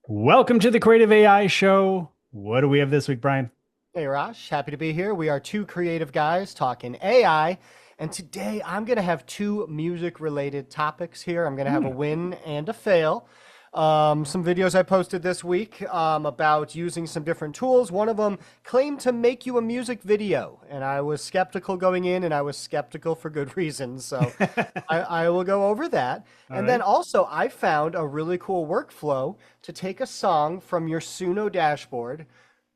Welcome to the Creative AI Show. What do we have this week, Brian? Hey Rosh, happy to be here. We are two creative guys talking AI, and today I'm going to have two music related topics here. I'm going to have a Hmm. win and a fail. Some videos I posted this week about using some different tools. One of them claimed to make you a music video, and I was skeptical going in, and I was skeptical for good reasons. So I will go over that. All And then right. also, I found a really cool workflow to take a song from your Suno dashboard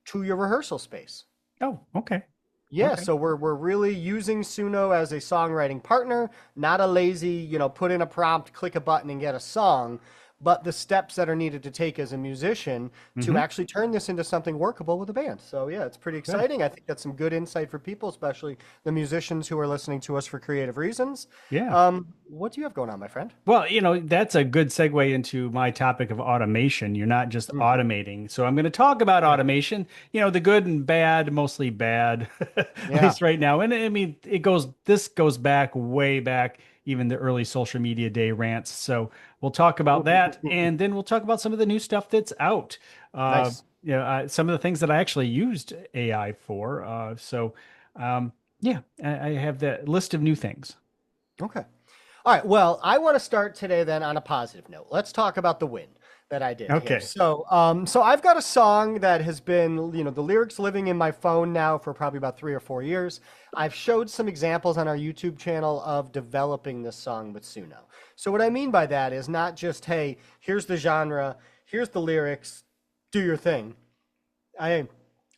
to your rehearsal space. Oh, okay. Yeah, Okay. so we're really using Suno as a songwriting partner, not a lazy, put in a prompt, click a button and get a song, but the steps that are needed to take as a musician to Hmm. actually turn this into something workable with a band. So yeah, it's pretty Good. exciting. I think that's some good insight for people, especially the musicians who are listening to us for creative reasons. Yeah. What do you have going on, my friend? Well, that's a good segue into my topic of automation. You're not just Hmm. automating. So I'm going to talk about Yeah. automation, the good and bad, mostly bad, at Yeah. least right now. And I mean, this goes back way back, even the early social media day rants. So we'll talk about that. And then we'll talk about some of the new stuff that's out. Nice. Some of the things that I actually used AI for. Yeah, I have that list of new things. Okay. All right. Well, I want to start today then on a positive note. Let's talk about the win that I did here. Okay. So I've got a song that has been, the lyrics living in my phone now for probably about 3 or 4 years. I've showed some examples on our YouTube channel of developing this song with Suno. So what I mean by that is not just, hey, here's the genre, here's the lyrics, do your thing. I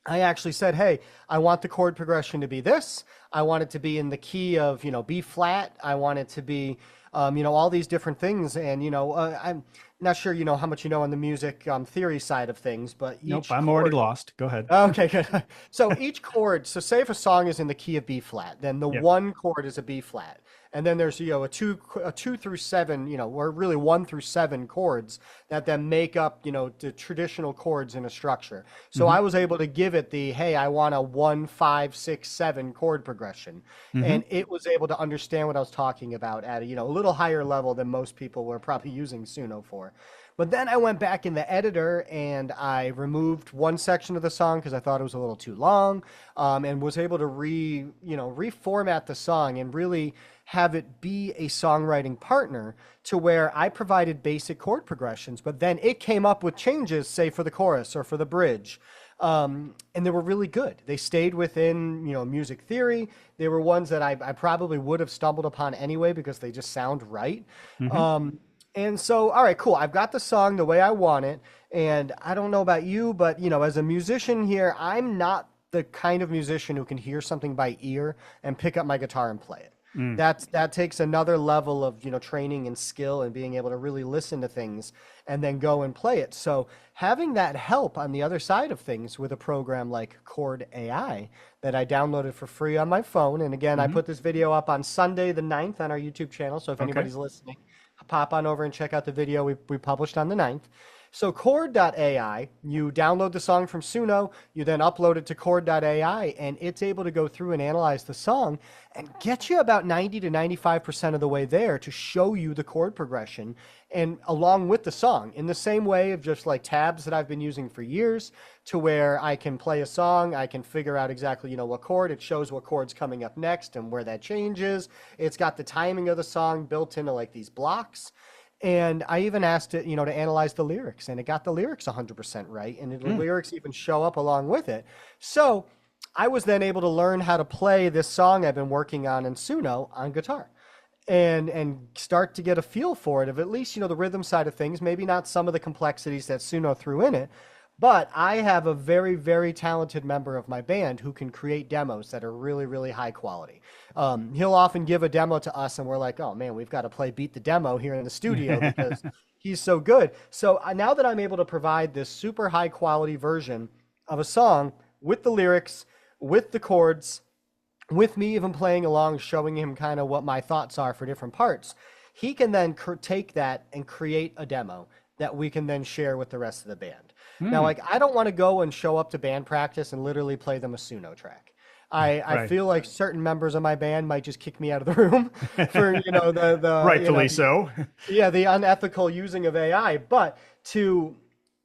I actually said, hey, I want the chord progression to be this. I want it to be in the key of, B flat. I want it to be, all these different things. And, I'm not sure, how much you know on the music theory side of things, but Nope, each I'm already chord. lost. Go ahead. Okay, good. So each chord, so say if a song is in the key of B flat, then the Yep. one chord is a B flat. And then there's, a two through seven, or really 1 through 7 chords that then make up, the traditional chords in a structure. So Hmm. I was able to give it the, hey, I want a 1, 5, 6, 7 chord progression. Hmm. And it was able to understand what I was talking about at a little higher level than most people were probably using Suno for. But then I went back in the editor and I removed one section of the song because I thought it was a little too long, and was able to reformat the song and really have it be a songwriting partner to where I provided basic chord progressions, but then it came up with changes, say for the chorus or for the bridge. And they were really good. They stayed within, music theory. They were ones that I probably would have stumbled upon anyway because they just sound right. Hmm. Um, and so, all right, cool. I've got the song the way I want it. And I don't know about you, but, as a musician here, I'm not the kind of musician who can hear something by ear and pick up my guitar and play it. Mm. That takes another level of, training and skill and being able to really listen to things and then go and play it. So having that help on the other side of things with a program like Chord AI that I downloaded for free on my phone. And again, I Hmm. put this video up on Sunday the 9th on our YouTube channel. So if Okay. anybody's listening, pop on over and check out the video we published on the 9th. So Chord.ai, you download the song from Suno, you then upload it to Chord.ai, and it's able to go through and analyze the song and get you about 90 to 95% of the way there to show you the chord progression and along with the song in the same way of just like tabs that I've been using for years to where I can play a song, I can figure out exactly, what chord, it shows what chord's coming up next and where that changes. It's got the timing of the song built into like these blocks. And I even asked it, to analyze the lyrics, and it got the lyrics 100% right, and the Mm. lyrics even show up along with it. So I was then able to learn how to play this song I've been working on in Suno on guitar and start to get a feel for it of at least the rhythm side of things, maybe not some of the complexities that Suno threw in it, but I have a very, very talented member of my band who can create demos that are really, really high quality. He'll often give a demo to us and we're like, oh man, we've got to play beat the demo here in the studio because he's so good. So now that I'm able to provide this super high quality version of a song with the lyrics, with the chords, with me even playing along, showing him kind of what my thoughts are for different parts, he can then take that and create a demo that we can then share with the rest of the band. Now, Mm. like, I don't want to go and show up to band practice and literally play them a Suno track. I Right. feel like certain members of my band might just kick me out of the room for, the Rightfully so. yeah, the unethical using of AI. But to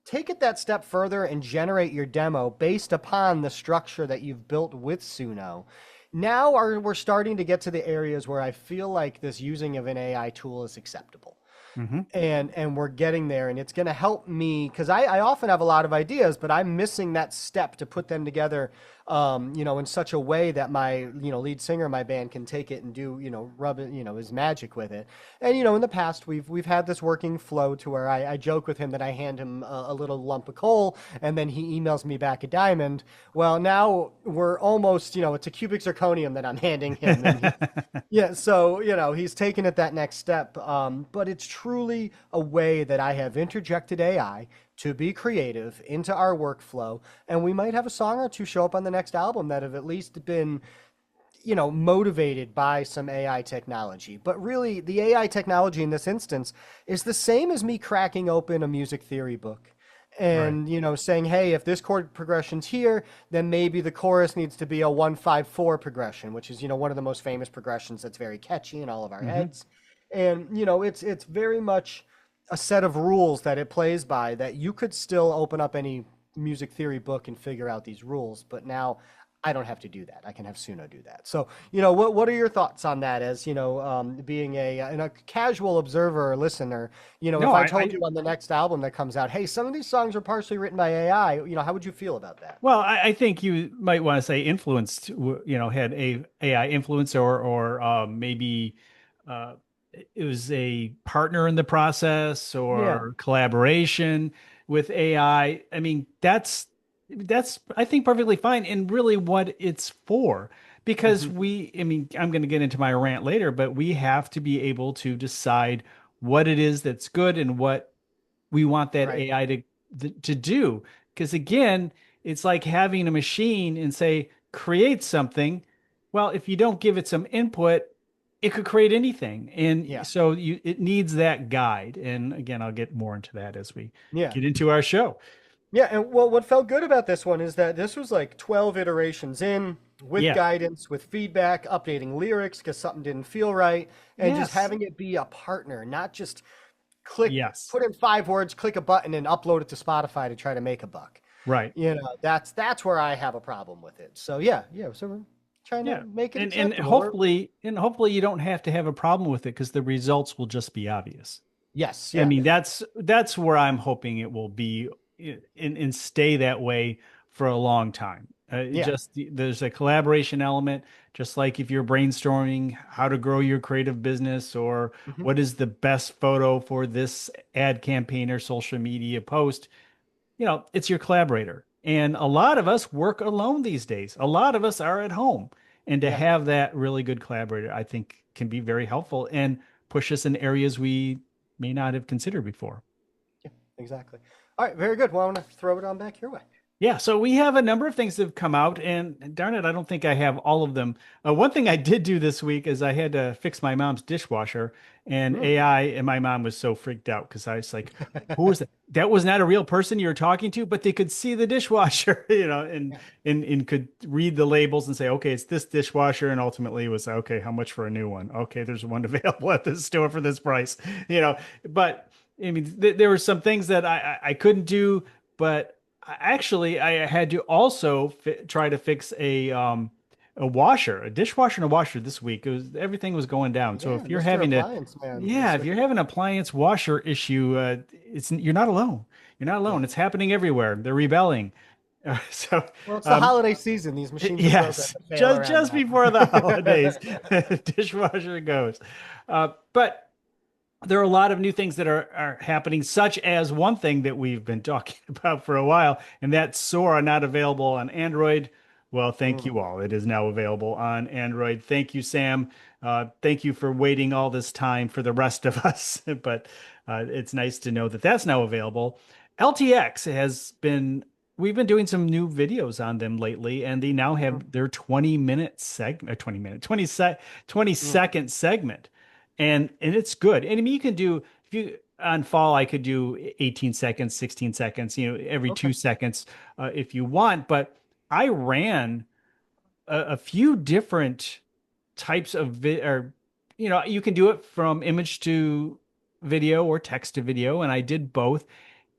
take it that step further and generate your demo based upon the structure that you've built with Suno. Now we're starting to get to the areas where I feel like this using of an AI tool is acceptable. Hmm. And we're getting there, and it's going to help me because I often have a lot of ideas, but I'm missing that step to put them together, in such a way that my lead singer of my band can take it and do rub it, his magic with it. And in the past we've had this working flow to where I joke with him that I hand him a little lump of coal and then he emails me back a diamond. Well, now we're almost, it's a cubic zirconium that I'm handing him, and yeah, so he's taken it that next step. But it's truly a way that I have interjected AI to be creative into our workflow, and we might have a song or two show up on the next album that have at least been, motivated by some AI technology. But really, the AI technology in this instance is the same as me cracking open a music theory book Right. and saying, hey, if this chord progression's here, then maybe the chorus needs to be a 1-5-4 progression, which is one of the most famous progressions that's very catchy in all of our Hmm. heads. And it's very much a set of rules that it plays by, that you could still open up any music theory book and figure out these rules, but now I don't have to do that. I can have Suno do that. So, what are your thoughts on that as, being a casual observer or listener? No, If I told you on the next album that comes out, hey, some of these songs are partially written by AI, how would you feel about that? well, I think you might want to say influenced, had a AI influence, or maybe uh, it was a partner in the process Yeah. or collaboration with AI. I mean, that's I think perfectly fine, and really what it's for. Because Hmm. I mean, I'm going to get into my rant later, but we have to be able to decide what it is that's good and what we want that Right. AI to do. Because again, it's like having a machine and say, create something. Well, if you don't give it some input, it could create anything. And Yeah. so it needs that guide. And again, I'll get more into that as we Yeah. get into our show. Yeah, and well, what felt good about this one is that this was like 12 iterations in, with Yeah. guidance, with feedback, updating lyrics because something didn't feel right, and just Yes. having it be a partner, not just click, Yes. put in 5 words, click a button, and upload it to Spotify to try to make a buck. Right. That's where I have a problem with it. So yeah, yeah. So we're trying to Yeah. make it And acceptable. hopefully you don't have to have a problem with it because the results will just be obvious. Yes, I yeah. mean, that's where I'm hoping it will be, and stay that way for a long time. Yeah. There's a collaboration element, just like if you're brainstorming how to grow your creative business, or Hmm. what is the best photo for this ad campaign or social media post. It's your collaborator. And a lot of us work alone these days. A lot of us are at home. And to Yeah. have that really good collaborator, I think can be very helpful and push us in areas we may not have considered before. Yeah. Exactly. All right. Very good. Well, I want to throw it on back your way. Yeah, so we have a number of things that have come out, and darn it, I don't think I have all of them. One thing I did do this week is I had to fix my mom's dishwasher, and Mm. AI, and my mom was so freaked out because I was like, "Who was that? That was not a real person you were talking to," but they could see the dishwasher, and Yeah. could read the labels and say, "Okay, it's this dishwasher," and ultimately it was, "Okay, how much for a new one? Okay, there's one available at this store for this price," you know. But I mean, there were some things that I couldn't do, but actually, I had to also try to fix a washer, a dishwasher and a washer this week. Everything was going down. So Yeah, if you're Mr. having to, Appliance Man yeah, this if week. you're having an appliance washer issue, you're not alone. You're not Yeah. alone. It's happening everywhere. They're rebelling. So, Well, it's the um, holiday season. These machines are programmed yes, to fail around just that. before the holidays, dishwasher goes. But there are a lot of new things that are happening, such as one thing that we've been talking about for a while, and that's Sora not available on Android. Well, thank Mm, you all. It is now available on Android. Thank you, Sam. Thank you for waiting all this time for the rest of us. But it's nice to know that that's now available. LTX we've been doing some new videos on them lately, and they now mhm, have their 20-minute segment, 20 mm. second segment, and it's good. And I mean, you can do, if you on fall, I could do 18 seconds, 16 seconds, every Okay. 2 seconds, if you want. But I ran a few different types of or you can do it from image to video or text to video, and I did both.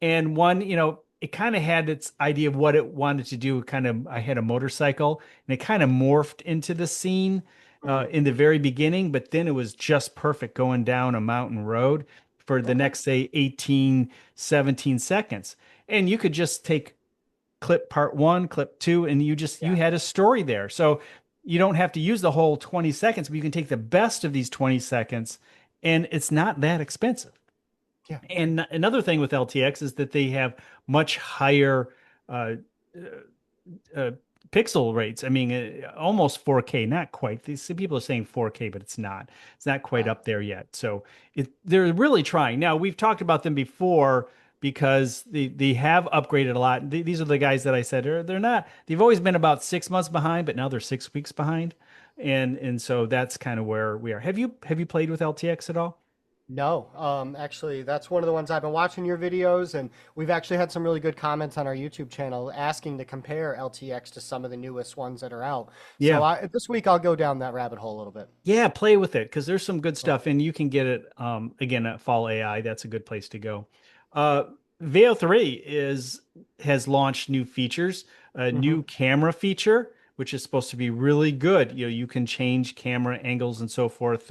and one, it kind of had its idea of what it wanted to do. Kind of, I had a motorcycle, and it kind of morphed into the scene Mm. in the very beginning, but then it was just perfect going down a mountain road for the Okay. next, say, 18, 17 seconds. And you could just take clip part one, clip two, and you Yeah. had a story there. So you don't have to use the whole 20 seconds, but you can take the best of these 20 seconds, and it's not that expensive. Yeah. And another thing with LTX is that they have much higher uh, uh, pixel rates. I mean, almost 4K, not quite. These people are saying 4K, but it's not. It's not quite Wow. up there yet. So they're really trying. Now, we've talked about them before because they have upgraded a lot. These are the guys that I said they're not. They've always been about 6 months behind, but now they're 6 weeks behind, and so that's kind of where we are. Have you played with LTX at all? No, actually, that's one of the ones I've been watching your videos, and we've actually had some really good comments on our YouTube channel asking to compare LTX to some of the newest ones that are out. So Yeah. this week I'll go down that rabbit hole a little bit. Yeah, play with it because there's some good Okay. stuff, and you can get it again at Fall AI. That's a good place to go. Uh, Veo 3 has launched new features, a Hmm. new camera feature, which is supposed to be really good. You can change camera angles and so forth.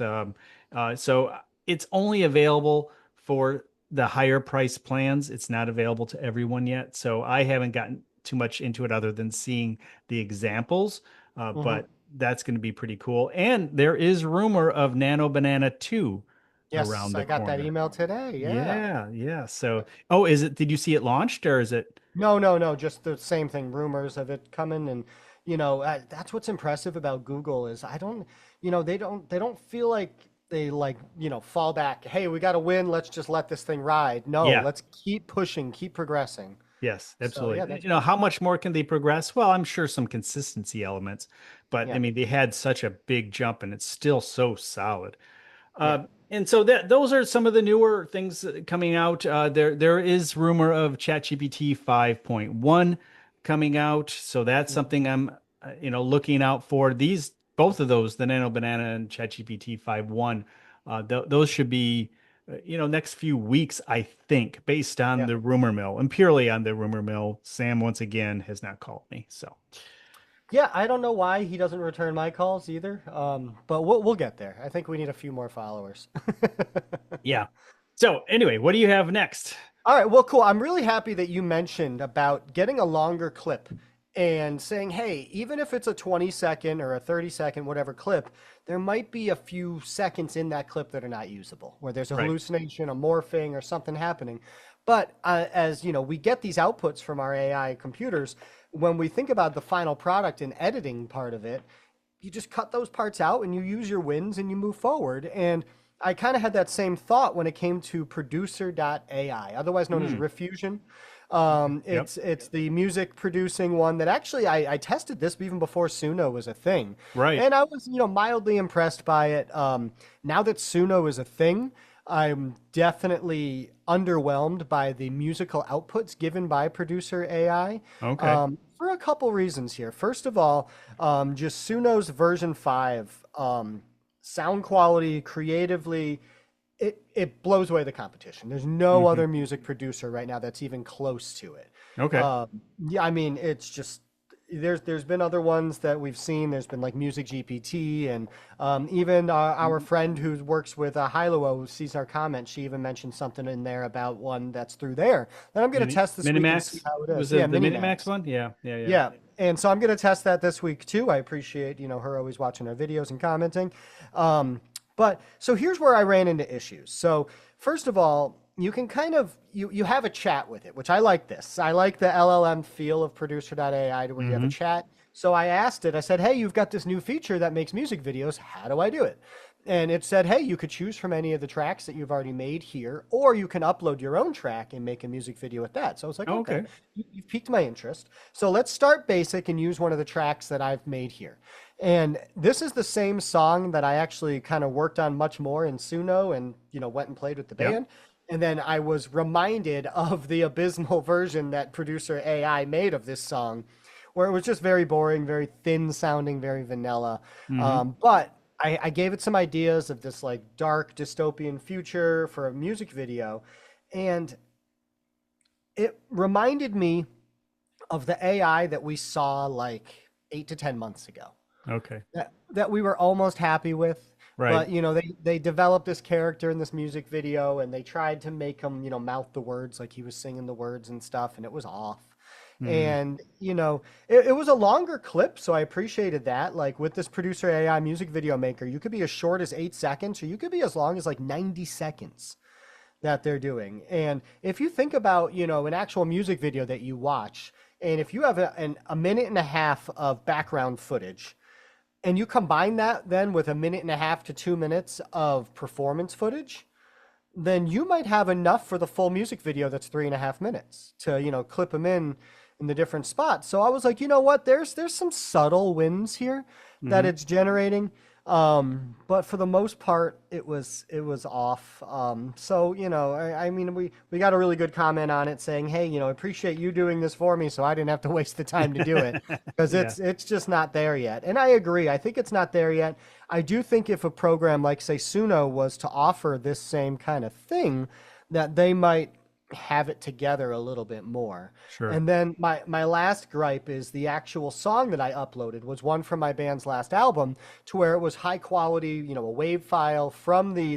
So it's only available for the higher price plans. It's not available to everyone yet. So I haven't gotten too much into it other than seeing the examples. Hmm. But that's going to be pretty cool. And there is rumor of Nano Banana 2 Yes, around the I got that corner. email today. Yeah. Yeah, yeah. So, oh, did you see it launched or is it? No, no, no, just the same thing. Rumors of it coming, and that's what's impressive about Google is I don't, they don't feel like they like fall back. Hey, we got to win. Let's just let this thing ride. No, Yeah, let's keep pushing, keep progressing. yes, So yeah, absolutely. that's How cool. much more can they progress? Well, I'm sure some consistency elements, but I Yeah, mean, they had such a big jump and it's still so solid. yeah. And so that those are some of the newer things coming out. There is rumor of ChatGPT 5.1 coming out, so that's Mhm. something I'm looking out for. These both of those, the Nano Banana and ChatGPT 5.1, those should be next few weeks, I think, based on Yeah. the rumor mill and purely on the rumor mill. Sam once again has not called me, so Yeah, I don't know why he doesn't return my calls either. But we'll get there. I think we need a few more followers. yeah. So anyway, what do you have next? All right, well, cool. I'm really happy that you mentioned about getting a longer clip and saying, hey, even if it's a 20-second or a 30-second, whatever clip, there might be a few seconds in that clip that are not usable, where there's a Right. hallucination, a morphing, or something happening. But as you know, we get these outputs from our AI computers. When we think about the final product and editing part of it, you just cut those parts out and you use your wins and you move forward. And I kind of had that same thought when it came to producer.ai, otherwise known as Hmm. Refusion. Okay. Yep. It's the music producing one that actually I tested this even before Suno was a thing, Right. and I was mildly impressed by it. Now that Suno is a thing, I'm definitely underwhelmed by the musical outputs given by Producer AI Okay. for a couple reasons here. First of all, just Suno's version 5, sound quality, creatively, it blows away the competition. There's no Hmm. other music producer right now that's even close to it. Okay. Yeah, I mean, it's just there's been other ones that we've seen. There's been like Music GPT, and even our friend who works with Hilo, who sees our comments, she even mentioned something in there about one that's through there. And I'm going to test this week and see Minimax how it is. was Yeah, the Minimax Minimax. one? Yeah. Yeah. Yeah. Yeah. And so I'm going to test that this week too. I appreciate, her always watching our videos and commenting. But so here's where I ran into issues. So first of all, you can kind of you have a chat with it, which I like this. I like the LLM feel of producer.ai to where you have a Hmm. chat. So I asked it, I said, hey, you've got this new feature that makes music videos. How do I do it? And it said, hey, you could choose from any of the tracks that you've already made here, or you can upload your own track and make a music video with that. So I was like, okay, Okay. you've piqued my interest. So let's start basic and use one of the tracks that I've made here. And this is the same song that I actually kind of worked on much more in Suno and, went and played with the Yep. band. And then I was reminded of the abysmal version that producer AI made of this song, where it was just very boring, very thin sounding, very vanilla. Hmm. But I gave it some ideas of this like dark dystopian future for a music video. And it reminded me of the AI that we saw like 8 to 10 months ago. Okay. That we were almost happy with. Right. But they developed this character in this music video, and they tried to make him mouth the words like he was singing the words and stuff, and it was off. Mm. And it was a longer clip, so I appreciated that. Like with this producer AI music video maker, you could be as short as 8 seconds, or you could be as long as like 90 seconds that they're doing. And if you think about, an actual music video that you watch, and if you have a minute and a half of background footage, and you combine that then with a minute and a half to 2 minutes of performance footage, then you might have enough for the full music video that's 3.5 minutes to, clip them in the different spots. So I was like, you know what? There's some subtle wins here that Hmm. it's generating. But for the most part, it was off. So I mean, we got a really good comment on it saying, hey, appreciate you doing this for me, so I didn't have to waste the time to do it because Yeah. it's just not there yet. And I agree. I think it's not there yet. I do think if a program like say Suno was to offer this same kind of thing, that they might have it together a little bit more. Sure. And then my last gripe is the actual song that I uploaded was one from my band's last album, to where it was high quality, a wave file from the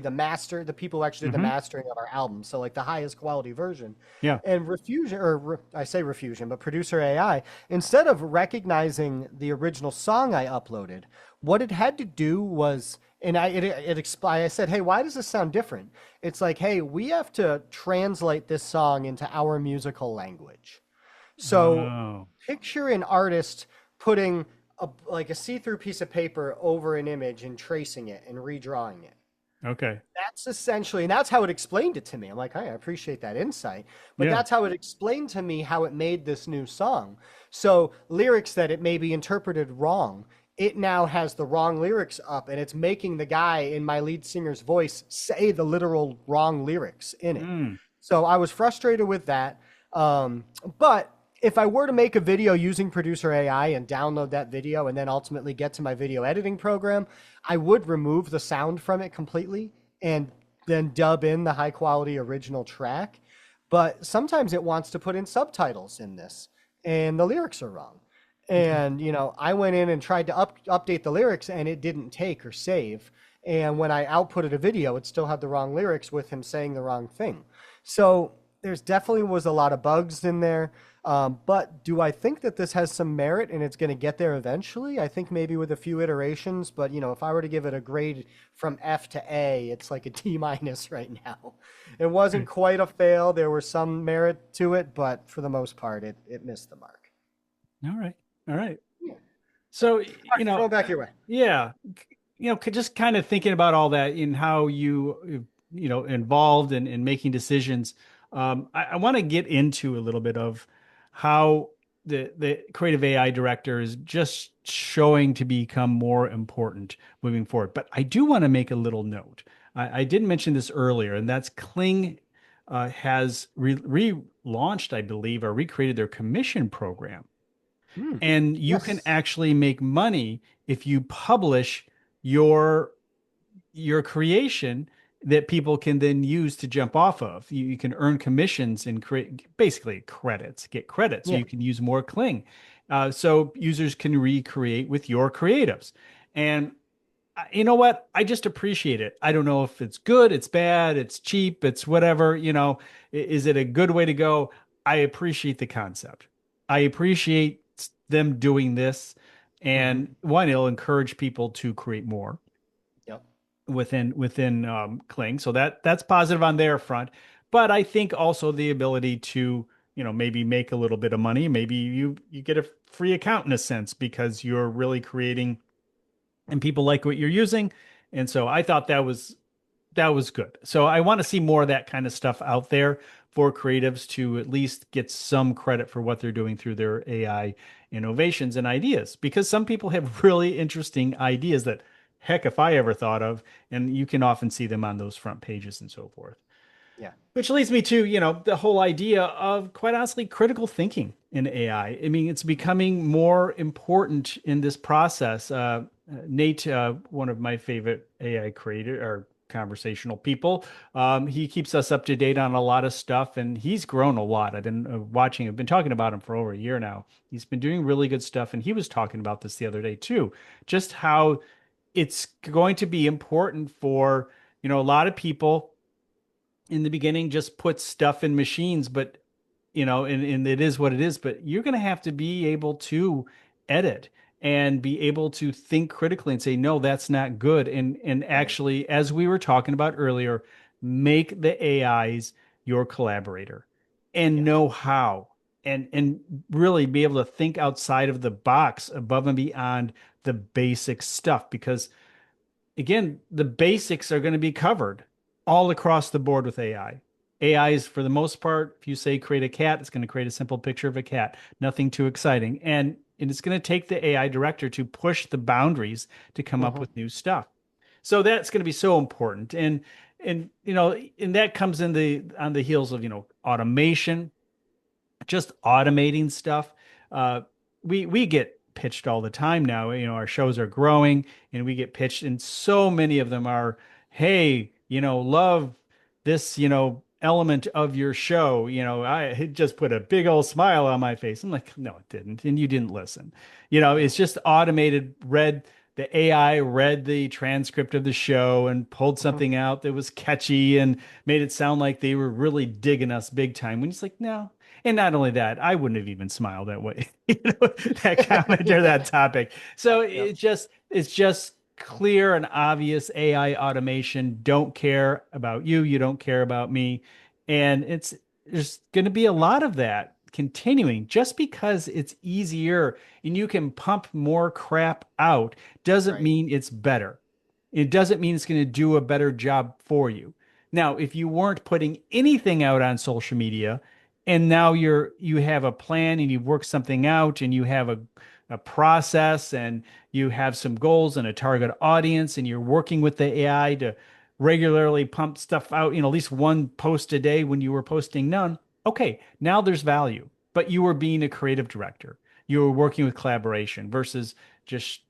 people who actually did the Hmm. mastering of our album. So like the highest quality version. Yeah. And I say Refusion, but Producer AI, instead of recognizing the original song I uploaded, what it had to do was, and I said, hey, why does this sound different? It's like, hey, we have to translate this song into our musical language. So Oh, picture an artist putting like a see-through piece of paper over an image and tracing it and redrawing it. okay. That's essentially, and that's how it explained it to me. I'm like, hey, I appreciate that insight. But Yeah. that's how it explained to me how it made this new song. So lyrics that it may be interpreted wrong, it now has the wrong lyrics up, and it's making the guy in my lead singer's voice say the literal wrong lyrics in it. Mm. So I was frustrated with that. But if I were to make a video using Producer AI and download that video and then ultimately get to my video editing program, I would remove the sound from it completely and then dub in the high quality original track. But sometimes it wants to put in subtitles in this, and the lyrics are wrong. Okay. And I went in and tried to update the lyrics, and it didn't take or save. And when I outputted a video, it still had the wrong lyrics with him saying the wrong thing. So there's definitely was a lot of bugs in there. But do I think that this has some merit and it's going to get there eventually? I think maybe with a few iterations, but if I were to give it a grade from F to A, it's like a D minus right now. It wasn't Okay. quite a fail. There was some merit to it, but for the most part, it missed the mark. All right. All right. Yeah. So, All right, throw it back your way. yeah, just kind of thinking about all that in how involved in making decisions. I want to get into a little bit of how the creative AI director is just showing to become more important moving forward. But I do want to make a little note. I did mention this earlier, and that's Kling has relaunched, I believe, or recreated their commission program. Hmm. And you can Yes. actually make money if you publish your your creation that people can then use to jump off of. You can earn commissions and create basically credits, get credit so Yeah. you can use more Kling. So users can recreate with your creatives. And you know what? I just appreciate it. I don't know if it's good, it's bad, it's cheap, it's whatever, is it a good way to go? I appreciate the concept. I appreciate them doing this. Hmm. And one, it'll encourage people to create more Yep. within Kling. So that's positive on their front. But I think also the ability to, maybe make a little bit of money. Maybe you get a free account in a sense because you're really creating and people like what you're using. And so I thought that was good. So I want to see more of that kind of stuff out there for creatives to at least get some credit for what they're doing through their AI innovations and ideas. Because some people have really interesting ideas that, heck, if I ever thought of, and you can often see them on those front pages and so forth. Yeah. Which leads me to, the whole idea of, quite honestly, critical thinking in AI. I mean, it's becoming more important in this process. Nate, one of my favorite AI creator or conversational people. He keeps us up to date on a lot of stuff, and he's grown a lot. I've been talking about him for over a year now. He's been doing really good stuff, and he was talking about this the other day too, just how it's going to be important for, a lot of people in the beginning just put stuff in machines, but and it is what it is, but you're going to have to be able to edit and be able to think critically and say, no, that's not good. And Right. actually, as we were talking about earlier, make the AIs your collaborator and Yes. know how and really be able to think outside of the box above and beyond the basic stuff because again, the basics are going to be covered all across the board with AI. AI is, for the most part, if you say create a cat, it's going to create a simple picture of a cat, nothing too exciting. And it's going to take the AI director to push the boundaries to come up Hmm. with new stuff. So that's going to be so important. And that comes in the on the heels of, automation, just automating stuff. Uh, we get pitched all the time now. Our shows are growing, and we get pitched, and so many of them are, hey, love this, element of your show. It just put a big old smile on my face. I'm like, no, it didn't, and you didn't listen. It's just automated. The AI read the transcript of the show and pulled Hmm. something out that was catchy and made it sound like they were really digging us big time. When it's like, no, and not only that, I wouldn't have even smiled that way, that comment or Yeah. that topic. So Yep. it's just clear and obvious AI automation. Don't care about you. You don't care about me. And there's going to be a lot of that continuing just because it's easier and you can pump more crap out doesn't Right. mean it's better. It doesn't mean it's going to do a better job for you. Now, if you weren't putting anything out on social media, and now you have a plan and you've worked something out and you have a process and you have some goals and a target audience and you're working with the AI to regularly pump stuff out, at least one post a day when you were posting none. Okay, now there's value. But you were being a creative director. You were working with collaboration versus just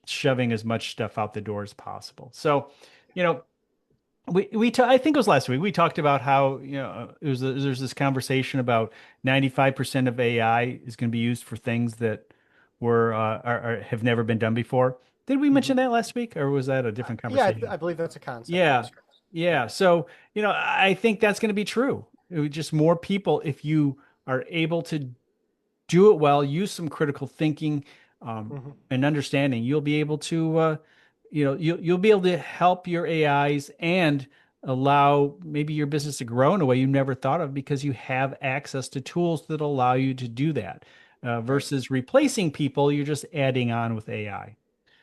shoving as much stuff out the door as possible. So, you know, I think it was last week we talked about how there's this conversation about 95% of AI is going to be used for things that have never been done before. Did we Hmm. mention that last week, or was that a different Yeah, conversation? I believe that's a concept we Yeah, discussed. yeah. So I think that's going to be true. Just more people, if you are able to do it well, use some critical thinking Hmm. and understanding. You'll be able to, you'll be able to help your AIs and allow maybe your business to grow in a way you never thought of because you have access to tools that allow you to do that. Right. Versus replacing people, you're just adding on with AI.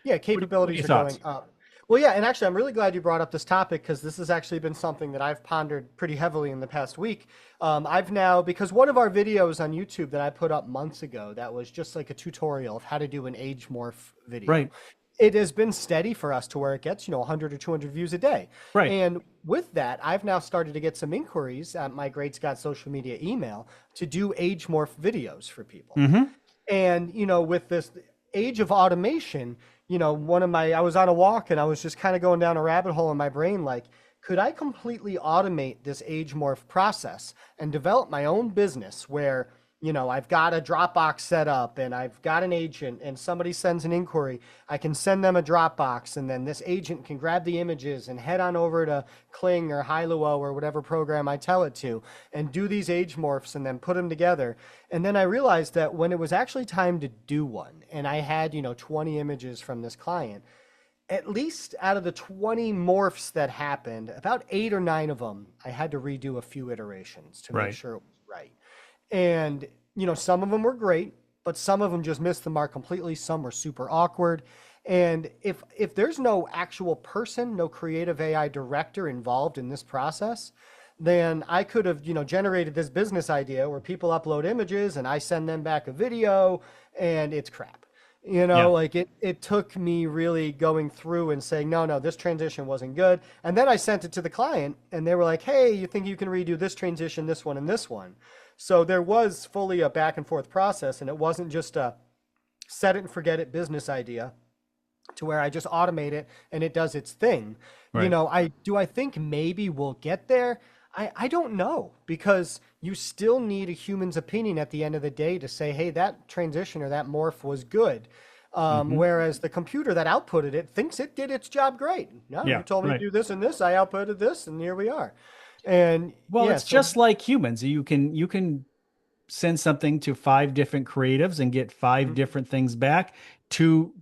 Yeah, What are capabilities your are going thoughts? up. Well, yeah, and actually, I'm really glad you brought up this topic because this has actually been something that I've pondered pretty heavily in the past week. I've now, because one of our videos on YouTube that I put up months ago, that was just like a tutorial of how to do an age morph video. Right, It has been steady for us to where it gets, 100 or 200 views a day. right. And with that, I've now started to get some inquiries at my Great Scott social media email to do age morph videos for people. Mm-hmm. And, with this age of automation, I was on a walk and I was just kind of going down a rabbit hole in my brain like, could I completely automate this age morph process and develop my own business where, I've got a Dropbox set up and I've got an agent and somebody sends an inquiry. I can send them a Dropbox and then this agent can grab the images and head on over to Kling or Hailuo or whatever program I tell it to and do these age morphs and then put them together. And then I realized that when it was actually time to do one and I had, 20 images from this client, at least out of the 20 morphs that happened, about 8 or 9 of them, I had to redo a few iterations to make Right. sure it was right. And, some of them were great, but some of them just missed the mark completely. Some were super awkward. And if there's no actual person, no creative AI director involved in this process, then I could have, generated this business idea where people upload images and I send them back a video and it's crap. Yeah. Like it took me really going through and saying, no, no, this transition wasn't good. And then I sent it to the client and they were like, hey, you think you can redo this transition, this one, and this one? So there was fully a back and forth process and it wasn't just a set it and forget it business idea. to where I just automate it and it does its thing. You Right. know, I think maybe we'll get there. I don't know because you still need a human's opinion at the end of the day to say, hey, that transition or that morph was good. Hmm. Whereas the computer that outputted it thinks it did its job great. No, you Yeah. told me to Right. do this and this. I outputted this, and here we are. And Well, yeah, it's so just like humans. You can send something to five different creatives and get five mhm, different things back. Two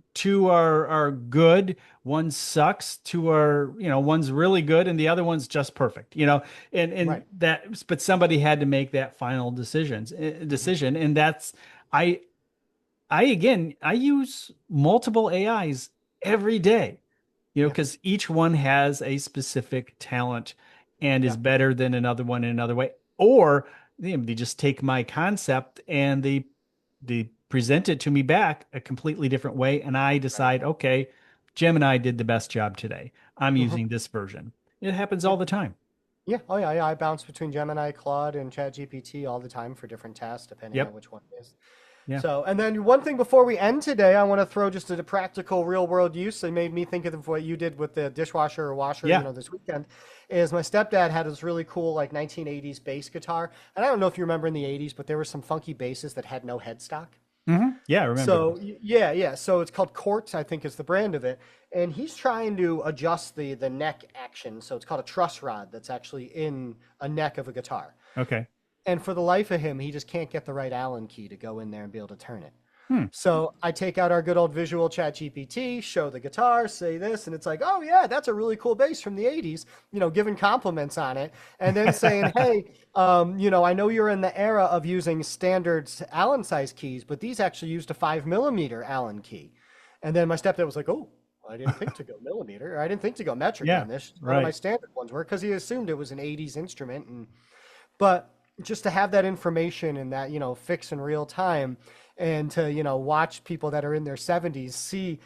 are good, one sucks, two are, one's really good and the other one's just perfect, and right. that, but somebody had to make that final Hmm. decision. And that's, I I use multiple AIs every day, Yeah, because each one has a specific talent and is yeah. better than another one in another way. Or they just take my concept and they present it to me back a completely different way, and I Right. decide, okay, Gemini did the best job today. I'm Hmm. using this version. It happens Yeah. all the time. Yeah. Oh, yeah. Yeah. I bounce between Gemini, Claude, and ChatGPT all the time for different tasks, depending on Yep. which one it is. Yeah. So, and then one thing before we end today, I want to throw just a practical real world use. It made me think of what you did with the dishwasher or washer, Yeah. this weekend. Is my stepdad had this really cool, like 1980s bass guitar. And I don't know if you remember in the 80s, but there were some funky basses that had no headstock. Yeah, I remember So those. yeah, yeah. So it's called Quartz, I think is the brand of it, and he's trying to adjust the neck action. So it's called a truss rod that's actually in a neck of a guitar. Okay. And for the life of him, he just can't get the right Allen key to go in there and be able to turn it. Hmm. So I take out our good old visual chat GPT, show the guitar, say this, and it's like, oh yeah, that's a really cool bass from the 80s, giving compliments on it. And then saying, hey, I know you're in the era of using standard Allen size keys, but these actually used a 5 millimeter Allen key. And then my stepdad was like, oh, I didn't think to go millimeter, or I didn't think to go metric Yeah. on this. None of my Right. standard ones were because he assumed it was an 80s instrument. But just to have that information and that fix in real time, and to watch people that are in their 70s see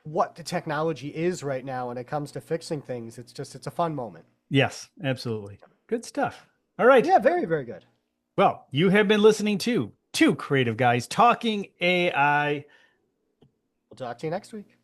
what the technology is right now when it comes to fixing things, it's a fun moment. Yes, absolutely. Good stuff. All right. Yeah, very, very good. Well, you have been listening to Two Creative Guys Talking AI. We'll talk to you next week.